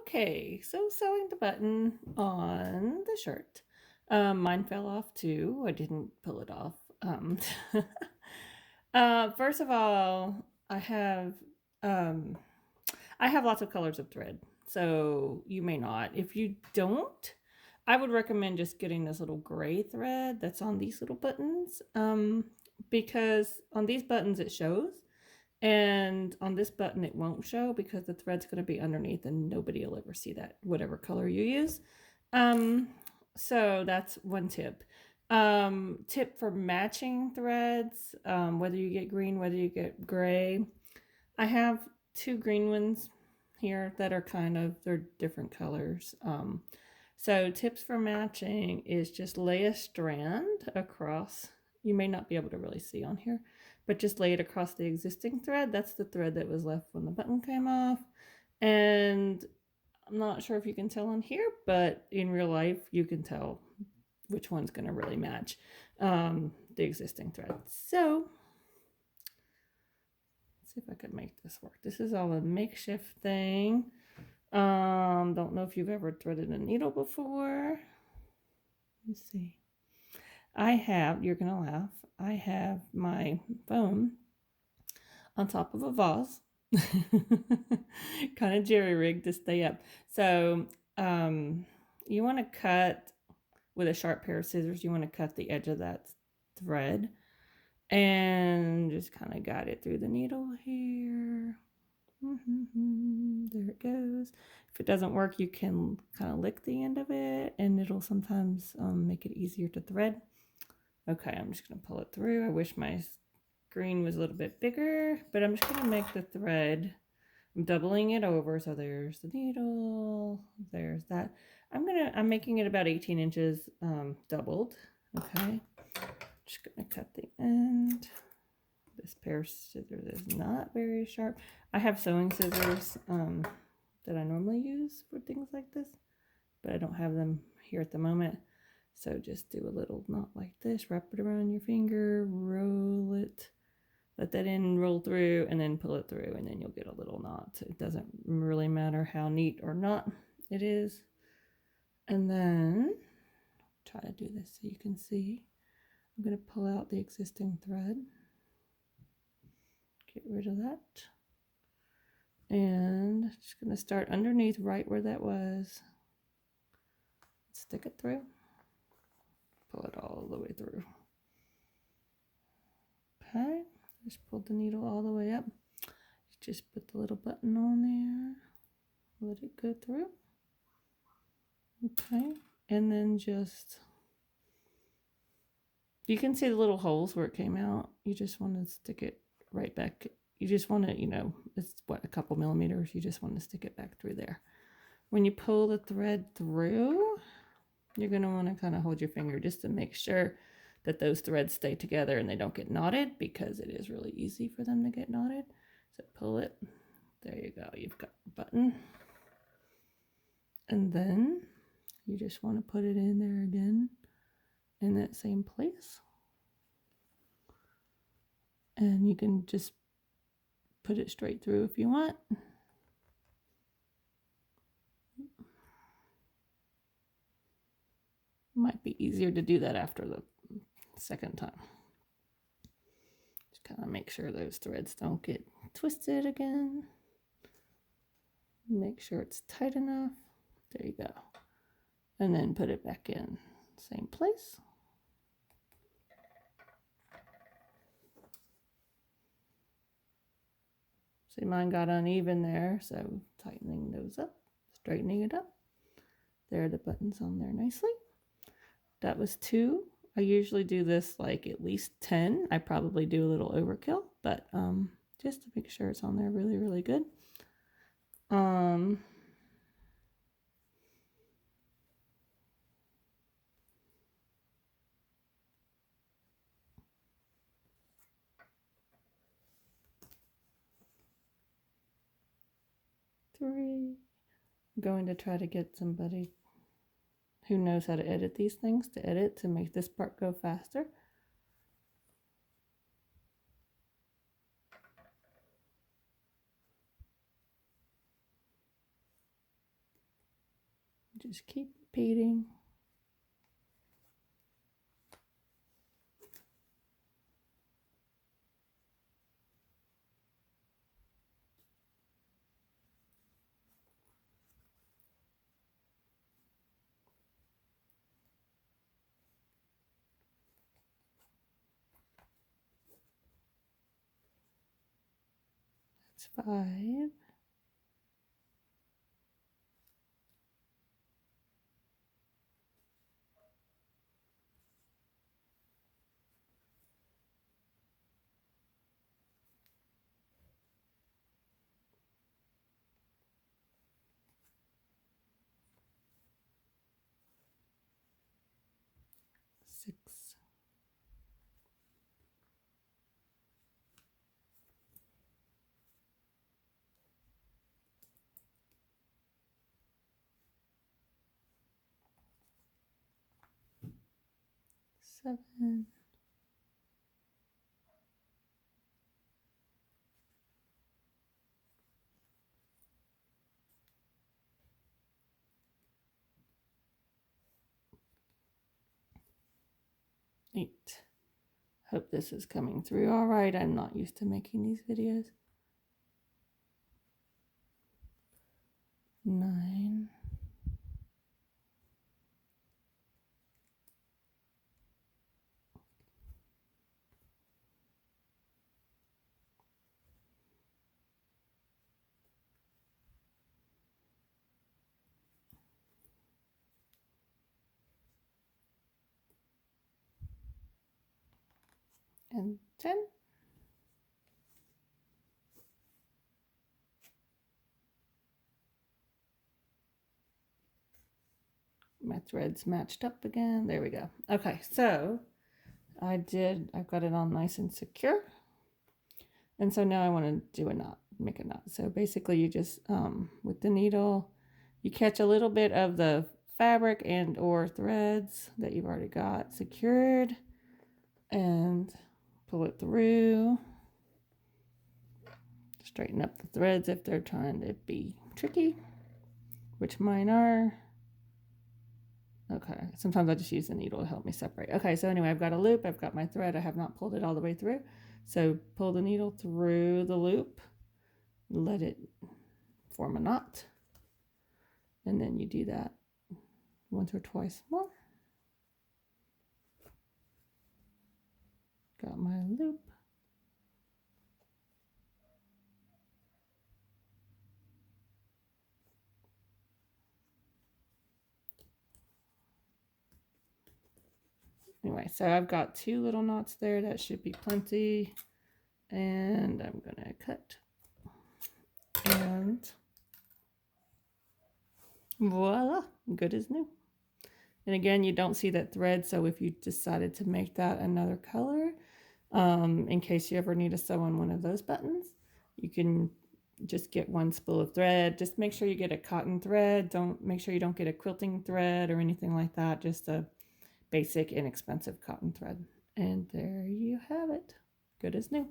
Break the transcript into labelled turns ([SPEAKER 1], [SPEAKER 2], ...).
[SPEAKER 1] Okay, so sewing the button on the shirt. Mine fell off too. I didn't pull it off. First of all, um, I have lots of colors of thread, so you may not. If you don't, I would recommend just getting this little gray thread that's on these little buttons, because on these buttons it shows, and on this button, it won't show because the thread's going to be underneath and nobody will ever see that, whatever color you use. Um, so that's one tip. Tip for matching threads, whether you get green, whether you get gray. I have two green ones here that are they're different colors. So tips for matching is just lay a strand across. You may not be able to really see on here, but just lay it across the existing thread. That's the thread that was left when the button came off. And I'm not sure if you can tell on here, but in real life, you can tell which one's going to really match the existing thread. So let's see if I could make this work. This is all a makeshift thing. Don't know if you've ever threaded a needle before. Let's see. You're gonna laugh, I have my phone on top of a vase, kind of jerry rigged to stay up. So, you want to cut with a sharp pair of scissors, you want to cut the edge of that thread and just kind of guide it through the needle here. There it goes. If it doesn't work, you can kind of lick the end of it and it'll sometimes make it easier to thread. Okay, I'm just going to pull it through. I wish my screen was a little bit bigger, but I'm just going to make the thread. I'm doubling it over, so there's the needle, there's that. I'm making it about 18 inches doubled. Okay, just going to cut the end. This pair of scissors is not very sharp. I have sewing scissors that I normally use for things like this, but I don't have them here at the moment. So just do a little knot like this, wrap it around your finger, roll it, let that end roll through, and then pull it through, and then you'll get a little knot. It doesn't really matter how neat or not it is. And then try to do this so you can see. I'm going to pull out the existing thread, get rid of that, and just going to start underneath right where that was, stick it through, pull it all the way through. Okay, just pulled the needle all the way up. Just put the little button on there, let it go through. Okay, and then you can see the little holes where it came out. You just want to stick it right back. You just want to, it's what, a couple millimeters. You just want to stick it back through there. When you pull the thread through, you're going to want to kind of hold your finger just to make sure that those threads stay together and they don't get knotted, because it is really easy for them to get knotted. So pull it. There you go. You've got the button. And then you just want to put it in there again in that same place. And you can just put it straight through if you want. Might be easier to do that after the second time. Just kind of make sure those threads don't get twisted again. Make sure it's tight enough. There you go. And then put it back in same place. See, mine got uneven there, so tightening those up, straightening it up. There are the buttons on there nicely. That was 2. I usually do this like at least 10. I probably do a little overkill, but just to make sure it's on there really, really good. 3. I'm going to try to get somebody who knows how to edit these things to edit to make this part go faster. Just keep repeating. That's 5. Six. Seven. Eight. Hope this is coming through all right. I'm not used to making these videos. 9. And 10. My threads matched up again. There we go. Okay, so I've got it all nice and secure. And so now I want to do a knot, make a knot. So basically you just, with the needle, you catch a little bit of the fabric and or threads that you've already got secured and pull it through. Straighten up the threads if they're trying to be tricky, which mine are. Okay, sometimes I just use the needle to help me separate. Okay, so anyway, I've got a loop, I've got my thread, I have not pulled it all the way through. So pull the needle through the loop, let it form a knot, and then you do that once or twice more. Got my loop. Anyway, so I've got 2 little knots there. That should be plenty. And I'm gonna cut. And voila, good as new. And again, you don't see that thread, so if you decided to make that another color, in case you ever need to sew on one of those buttons, you can just get 1 spool of thread. Just make sure you get a cotton thread. Make sure you don't get a quilting thread or anything like that. Just a basic, inexpensive cotton thread. And there you have it. Good as new.